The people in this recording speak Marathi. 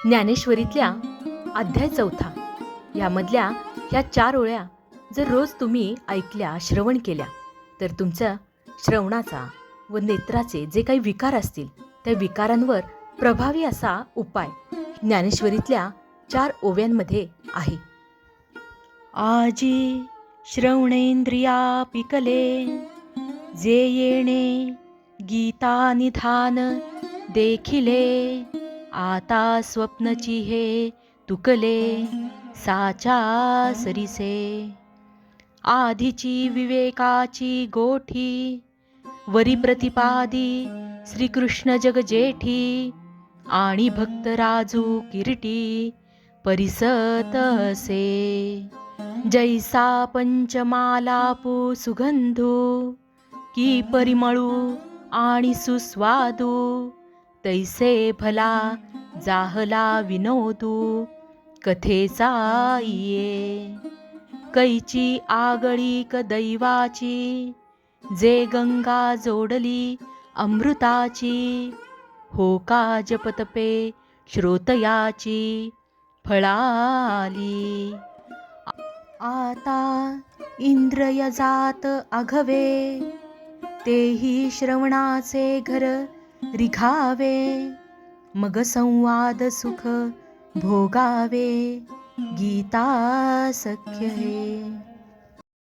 ज्ञानेश्वरीतल्या अध्याय 4 यामधल्या ह्या 4 ओळ्या जर रोज तुम्ही ऐकल्या, श्रवण केल्या, तर तुमच्या श्रवणाचा व नेत्राचे जे काही विकार असतील त्या विकारांवर प्रभावी असा उपाय ज्ञानेश्वरीतल्या 4 ओव्यांमध्ये आहे. आजी श्रवणेंद्रिया पिकले, जे येणे गीता निधान देखिले, आता स्वप्नची हे तुकले, साचा सरिसे. आधीची विवेकाची गोठी, वरी प्रतिपादी श्रीकृष्ण जगजेठी, आणि भक्त राजू किरीटी परिसत असे. जैसा पंचमालापू सुगंधू, की परिमळू आणि सुस्वादू, तैसे भला जाहला विनोदू कथेचा ये. कैची आगळीक दैवाची, जे गंगा जोडली अमृताची, हो का जपतपे श्रोतयाची फळाली. आता इंद्रिय जात आघवे, तेही श्रवणाचे घर रिघावे, मग संवाद सुख भोगावे, गीता सख्य हे.